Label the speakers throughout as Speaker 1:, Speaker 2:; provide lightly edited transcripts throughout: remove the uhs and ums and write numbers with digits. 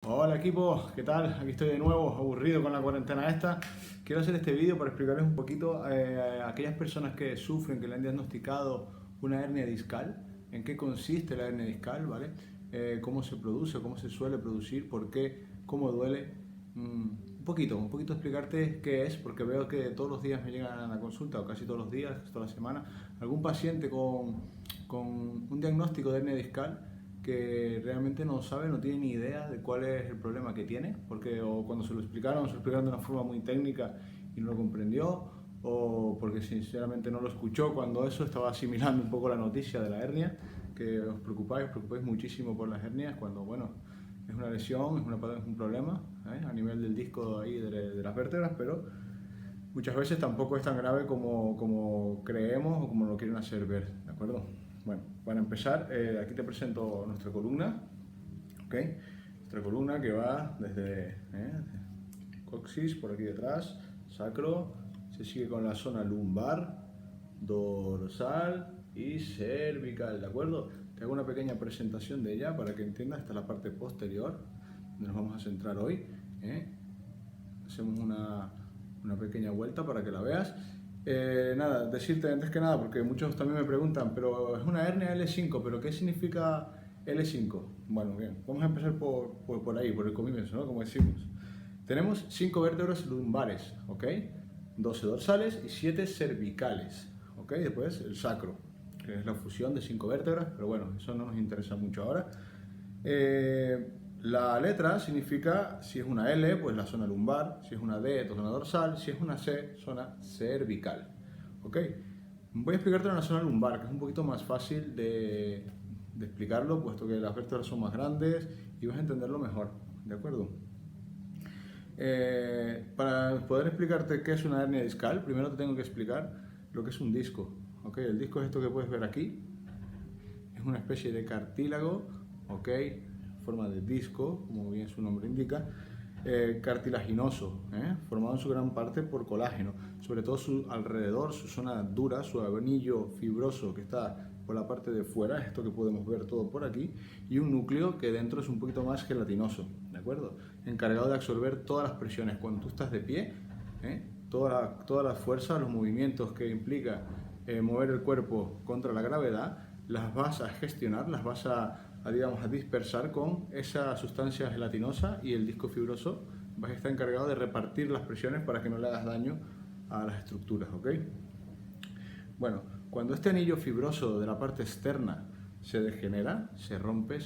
Speaker 1: Hola equipo, ¿qué tal? Aquí estoy de nuevo, aburrido con la cuarentena esta. Quiero hacer este vídeo para explicarles un poquito a aquellas personas que sufren, que le han diagnosticado una hernia discal, en qué consiste la hernia discal, ¿vale? Cómo se produce, cómo se suele producir, por qué, cómo duele. Un poquito explicarte qué es, porque veo que todos los días me llegan a la consulta, o casi todos los días, toda la semana, algún paciente con un diagnóstico de hernia discal que realmente no sabe, no tiene ni idea de cuál es el problema que tiene, porque o cuando se lo explicaron de una forma muy técnica y no lo comprendió, o porque sinceramente no lo escuchó cuando eso estaba asimilando un poco la noticia de la hernia, que os preocupáis muchísimo por las hernias, cuando bueno, es una lesión, es un problema a nivel del disco ahí de las vértebras, pero muchas veces tampoco es tan grave como creemos o como lo quieren hacer ver, ¿de acuerdo? Bueno, para empezar, aquí te presento nuestra columna, ¿ok? Nuestra columna que va desde coxis, por aquí detrás, sacro, se sigue con la zona lumbar, dorsal y cervical, ¿de acuerdo? Te hago una pequeña presentación de ella para que entiendas. Esta es la parte posterior, donde nos vamos a centrar hoy, ¿eh? Hacemos una pequeña vuelta para que la veas. Nada, decirte antes que nada, porque muchos también me preguntan, pero es una hernia L5, pero ¿qué significa L5? Bueno, bien, vamos a empezar por ahí, por el comienzo, ¿no? Como decimos. Tenemos 5 vértebras lumbares, ¿ok? 12 dorsales y 7 cervicales, ¿ok? Después el sacro, que es la fusión de 5 vértebras, pero bueno, eso no nos interesa mucho ahora. La letra significa, si es una L, pues la zona lumbar, si es una D, zona dorsal, si es una C, zona cervical. ¿Ok? Voy a explicarte la zona lumbar, que es un poquito más fácil de explicarlo, puesto que las vértebras son más grandes y vas a entenderlo mejor. ¿De acuerdo? Para poder explicarte qué es una hernia discal, primero te tengo que explicar lo que es un disco. ¿Ok? El disco es esto que puedes ver aquí. Es una especie de cartílago, ¿ok? Forma de disco, como bien su nombre indica, cartilaginoso, formado en su gran parte por colágeno, sobre todo su alrededor, su zona dura, su anillo fibroso que está por la parte de fuera, esto que podemos ver todo por aquí, y un núcleo que dentro es un poquito más gelatinoso, ¿de acuerdo? Encargado de absorber todas las presiones. Cuando tú estás de pie, toda la fuerza, los movimientos que implica mover el cuerpo contra la gravedad, las vas a gestionar, las vas digamos, a dispersar con esa sustancia gelatinosa, y el disco fibroso vas a estar encargado de repartir las presiones para que no le hagas daño a las estructuras, ¿ok? Bueno, cuando este anillo fibroso de la parte externa se degenera, se rompe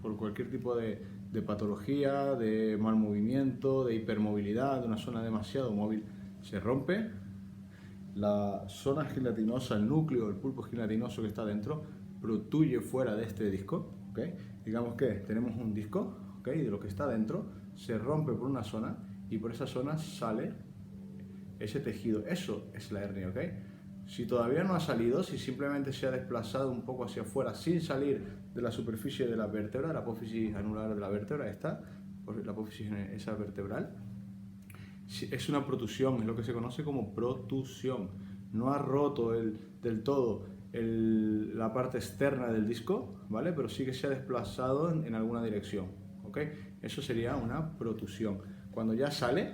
Speaker 1: por cualquier tipo de patología, de mal movimiento, de hipermovilidad, de una zona demasiado móvil, se rompe, la zona gelatinosa, el núcleo, el pulpo gelatinoso que está dentro, protuye fuera de este disco, ¿ok? Digamos que tenemos un disco, ¿ok? Y de lo que está dentro se rompe por una zona y por esa zona sale ese tejido. Eso es la hernia, ¿ok? Si todavía no ha salido, si simplemente se ha desplazado un poco hacia afuera sin salir de la superficie de la vértebra, la apófisis anular de la vértebra, la apófisis esa vertebral, es una protusión, es lo que se conoce como protusión. No ha roto del todo la parte externa del disco, ¿vale? Pero sí que se ha desplazado en alguna dirección, ¿ok? Eso sería una protusión. Cuando ya sale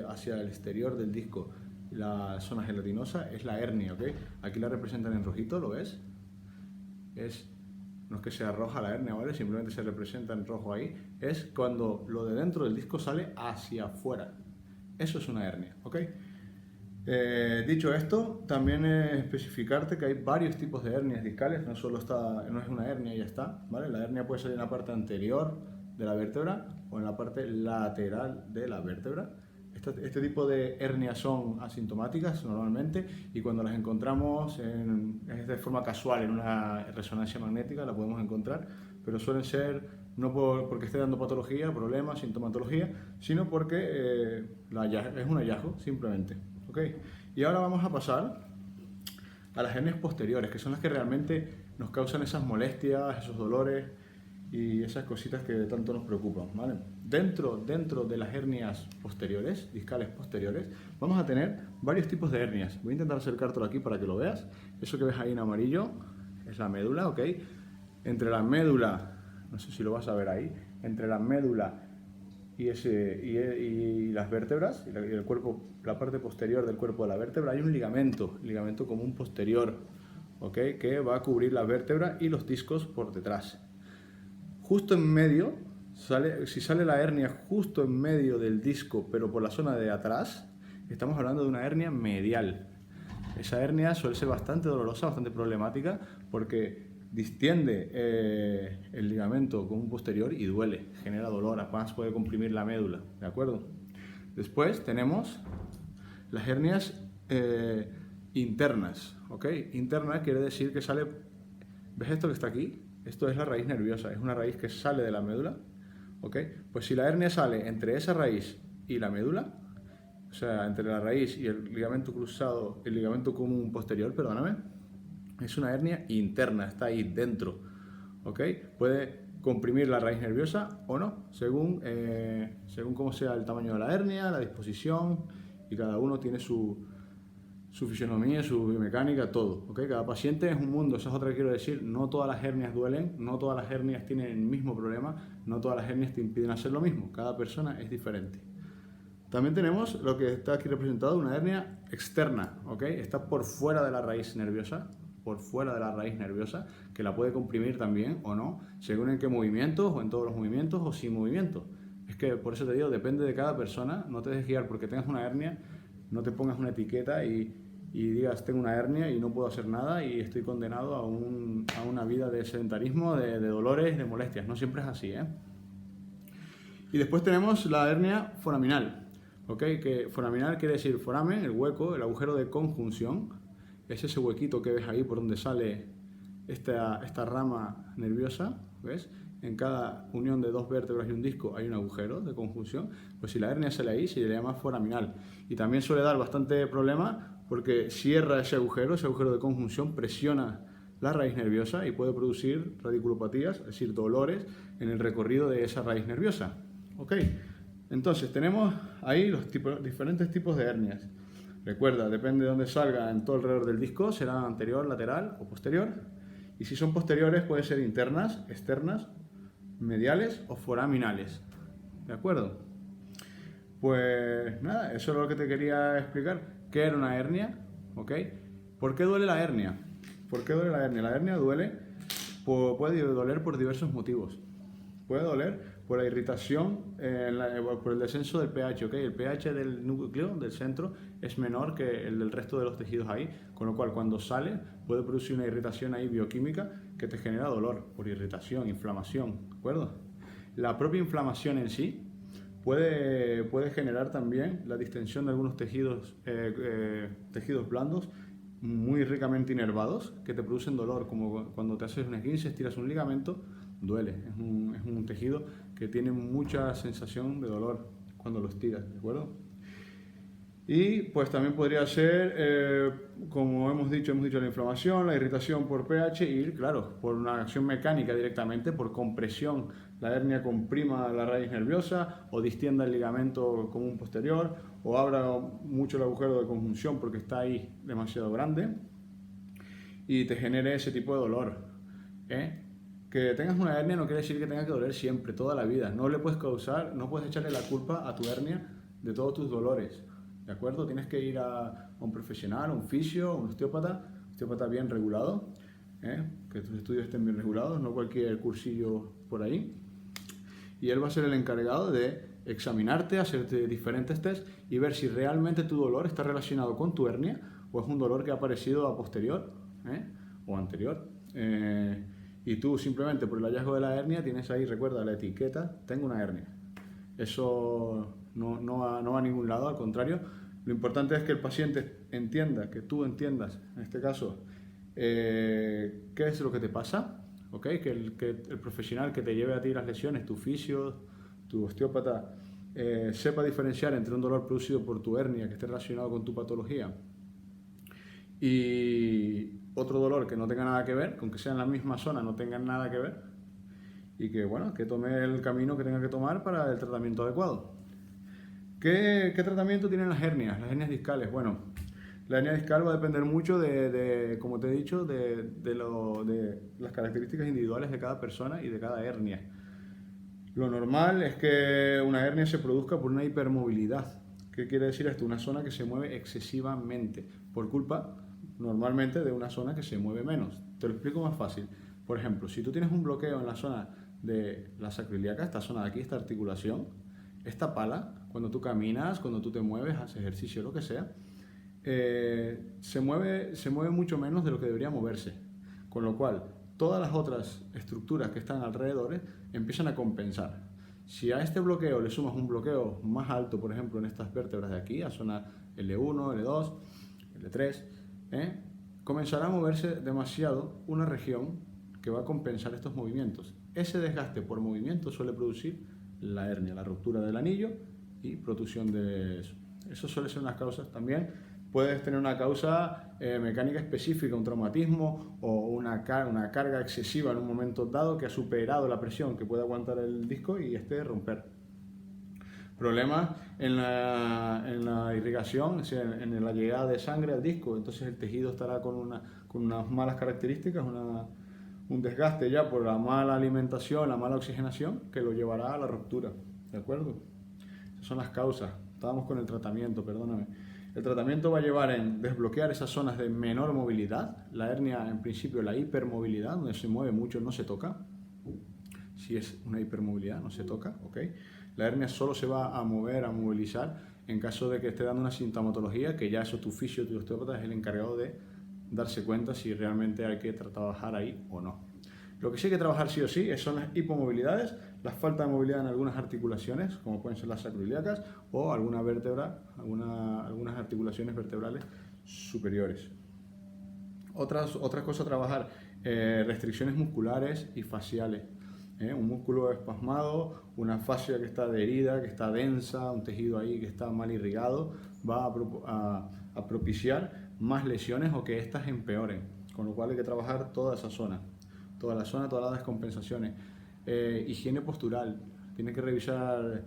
Speaker 1: hacia el exterior del disco la zona gelatinosa, es la hernia, ¿ok? Aquí la representan en rojito, ¿lo ves? No es que sea roja la hernia, ¿vale? Simplemente se representa en rojo ahí. Es cuando lo de dentro del disco sale hacia afuera. Eso es una hernia, ¿ok? Dicho esto, también especificarte que hay varios tipos de hernias discales, no es una hernia y ya está, ¿vale? La hernia puede salir en la parte anterior de la vértebra o en la parte lateral de la vértebra. Este tipo de hernias son asintomáticas normalmente, y cuando las encontramos es de forma casual en una resonancia magnética, la podemos encontrar, pero suelen ser no porque esté dando patología, problemas, sintomatología, sino porque es un hallazgo simplemente. ¿Okay? Y ahora vamos a pasar a las hernias posteriores, que son las que realmente nos causan esas molestias, esos dolores y esas cositas que tanto nos preocupan, ¿vale? Dentro de las hernias posteriores, discales posteriores, vamos a tener varios tipos de hernias. Voy a intentar acercártelo aquí para que lo veas. Eso que ves ahí en amarillo es la médula, ¿ok? Entre la médula, no sé si lo vas a ver ahí, entre la médula y las vértebras, y el cuerpo, la parte posterior del cuerpo de la vértebra, hay un ligamento común posterior, ¿ok? Que va a cubrir la vértebra y los discos por detrás. Justo en medio, si sale la hernia justo en medio del disco, pero por la zona de atrás, estamos hablando de una hernia medial. Esa hernia suele ser bastante dolorosa, bastante problemática, porque distiende el ligamento común posterior y duele, genera dolor, apenas puede comprimir la médula, ¿de acuerdo? Después tenemos las hernias internas, ¿ok? Interna quiere decir que sale, ¿ves esto que está aquí? Esto es la raíz nerviosa, es una raíz que sale de la médula, ¿ok? Pues si la hernia sale entre esa raíz y la médula, o sea, entre la raíz y el ligamento cruzado, el ligamento común posterior, perdóname, es una hernia interna, está ahí dentro, ¿ok? Puede comprimir la raíz nerviosa o no, según cómo sea el tamaño de la hernia, la disposición, y cada uno tiene su fisionomía, su biomecánica, todo, ¿ok? Cada paciente es un mundo, eso es otra que quiero decir, no todas las hernias duelen, no todas las hernias tienen el mismo problema, no todas las hernias te impiden hacer lo mismo, cada persona es diferente. También tenemos lo que está aquí representado, una hernia externa, ¿ok? Está por fuera de la raíz nerviosa, que la puede comprimir también o no, según en qué movimientos, o en todos los movimientos, o sin movimiento. Es que por eso te digo, depende de cada persona, no te dejes guiar porque tengas una hernia, no te pongas una etiqueta y digas, tengo una hernia y no puedo hacer nada y estoy condenado a una vida de sedentarismo, de dolores, de molestias. No siempre es así, ¿eh? Y después tenemos la hernia foraminal, ¿ok? Que foraminal quiere decir foramen, el hueco, el agujero de conjunción. Es ese huequito que ves ahí por donde sale esta rama nerviosa, ¿ves? En cada unión de dos vértebras y un disco hay un agujero de conjunción. Pues si la hernia sale ahí, se le llama foraminal. Y también suele dar bastante problema porque cierra ese agujero de conjunción, presiona la raíz nerviosa y puede producir radiculopatías, es decir, dolores en el recorrido de esa raíz nerviosa. ¿Ok? Entonces tenemos ahí los diferentes tipos de hernias. Recuerda, depende de dónde salga en todo alrededor del disco, será anterior, lateral o posterior. Y si son posteriores, pueden ser internas, externas, mediales o foraminales. ¿De acuerdo? Pues nada, eso es lo que te quería explicar. ¿Qué era una hernia? ¿Ok? ¿Por qué duele la hernia? ¿Por qué duele la hernia? La hernia puede doler por diversos motivos. Puede doler por la irritación, por el descenso del pH, ¿ok? El pH del núcleo, del centro, es menor que el del resto de los tejidos ahí, con lo cual cuando sale puede producir una irritación ahí bioquímica que te genera dolor por irritación, inflamación, ¿de acuerdo? La propia inflamación en sí puede generar también la distensión de algunos tejidos blandos muy ricamente inervados que te producen dolor, como cuando te haces un esguince, estiras un ligamento, duele, es un tejido que tiene mucha sensación de dolor cuando lo estiras, ¿de acuerdo? Y pues también podría ser, como hemos dicho la inflamación, la irritación por pH y, claro, por una acción mecánica directamente, por compresión, la hernia comprima la raíz nerviosa o distienda el ligamento común posterior o abra mucho el agujero de conjunción porque está ahí demasiado grande y te genere ese tipo de dolor, ¿eh? Que tengas una hernia no quiere decir que tenga que doler siempre, toda la vida. No puedes echarle la culpa a tu hernia de todos tus dolores, ¿de acuerdo? Tienes que ir a un profesional, a un fisio, a un osteópata bien regulado, que tus estudios estén bien regulados, no cualquier cursillo por ahí. Y él va a ser el encargado de examinarte, hacerte diferentes tests y ver si realmente tu dolor está relacionado con tu hernia o es un dolor que ha aparecido a posterior o anterior. Y tú simplemente por el hallazgo de la hernia tienes ahí, recuerda, la etiqueta, tengo una hernia. Eso no va a ningún lado, al contrario. Lo importante es que el paciente entienda, que tú entiendas, en este caso, qué es lo que te pasa, ¿okay? Que el profesional que te lleve a ti las lesiones, tu fisio, tu osteópata, sepa diferenciar entre un dolor producido por tu hernia que esté relacionado con tu patología y otro dolor que no tenga nada que ver, con que sea en la misma zona no tengan nada que ver, y que bueno, que tome el camino que tenga que tomar para el tratamiento adecuado. ¿Qué tratamiento tienen las hernias discales? Bueno, la hernia discal va a depender mucho como te he dicho, de las características individuales de cada persona y de cada hernia. Lo normal es que una hernia se produzca por una hipermovilidad. ¿Qué quiere decir esto? Una zona que se mueve excesivamente por culpa normalmente de una zona que se mueve menos. Te lo explico más fácil. Por ejemplo, si tú tienes un bloqueo en la zona de la sacroiliaca, esta zona de aquí, esta articulación, esta pala, cuando tú caminas, cuando tú te mueves, haces ejercicio, lo que sea, se mueve mucho menos de lo que debería moverse. Con lo cual, todas las otras estructuras que están alrededor empiezan a compensar. Si a este bloqueo le sumas un bloqueo más alto, por ejemplo, en estas vértebras de aquí, a zona L1, L2, L3, comenzará a moverse demasiado una región que va a compensar estos movimientos. Ese desgaste por movimiento suele producir la hernia, la ruptura del anillo y protrusión de eso. Eso suele ser unas causas también. Puedes tener una causa mecánica específica, un traumatismo o una carga excesiva en un momento dado que ha superado la presión que puede aguantar el disco y romper. Problemas en la irrigación, es decir, en la llegada de sangre al disco, entonces el tejido estará con unas malas características, un desgaste ya por la mala alimentación, la mala oxigenación, que lo llevará a la ruptura, ¿de acuerdo? Esas son las causas. Estábamos con el tratamiento, perdóname. El tratamiento va a llevar en desbloquear esas zonas de menor movilidad. La hernia, en principio, la hipermovilidad, donde se mueve mucho, no se toca. Si es una hipermovilidad, no se toca, ¿ok? La hernia solo se va a mover, a movilizar, en caso de que esté dando una sintomatología, que ya eso tu fisio, tu osteópata es el encargado de darse cuenta si realmente hay que trabajar ahí o no. Lo que sí hay que trabajar sí o sí son las hipomovilidades, la falta de movilidad en algunas articulaciones, como pueden ser las sacroiliacas o alguna vértebra, algunas articulaciones vertebrales superiores. Otras cosas a trabajar, restricciones musculares y faciales. Un músculo espasmado, una fascia que está adherida, que está densa, un tejido ahí que está mal irrigado, va a propiciar más lesiones o que éstas empeoren, con lo cual hay que trabajar toda esa zona, todas las descompensaciones. Higiene postural, tienes que revisar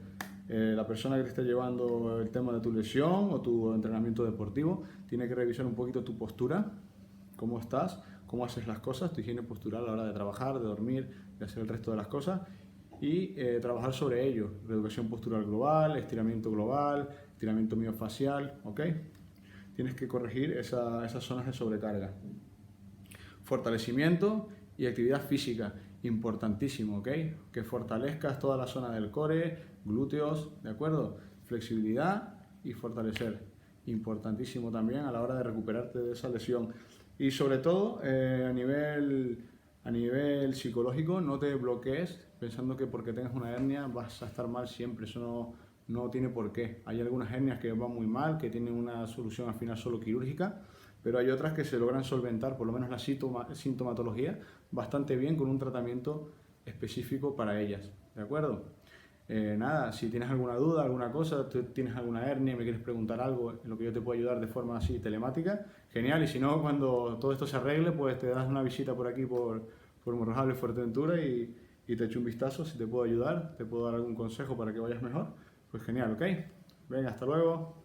Speaker 1: la persona que te esté llevando el tema de tu lesión o tu entrenamiento deportivo, tiene que revisar un poquito tu postura, cómo estás, cómo haces las cosas, tu higiene postural a la hora de trabajar, de dormir, de hacer el resto de las cosas y trabajar sobre ello, reeducación postural global, estiramiento miofacial, ¿ok? Tienes que corregir esas zonas de sobrecarga. Fortalecimiento y actividad física, importantísimo, ¿ok? Que fortalezcas toda la zona del core, glúteos, ¿de acuerdo? Flexibilidad y fortalecer, importantísimo también a la hora de recuperarte de esa lesión. Y sobre todo, a nivel psicológico, no te bloquees pensando que porque tengas una hernia vas a estar mal siempre, eso no tiene por qué. Hay algunas hernias que van muy mal, que tienen una solución al final solo quirúrgica, pero hay otras que se logran solventar, por lo menos la sintomatología, bastante bien con un tratamiento específico para ellas, ¿de acuerdo? Nada, si tienes alguna duda, alguna cosa, tú tienes alguna hernia y me quieres preguntar algo en lo que yo te puedo ayudar de forma así telemática, genial, y si no, cuando todo esto se arregle, pues te das una visita por aquí, por Morrojable, Fuerteventura y te echo un vistazo, si te puedo ayudar, te puedo dar algún consejo para que vayas mejor, pues genial, ¿ok? Venga, hasta luego.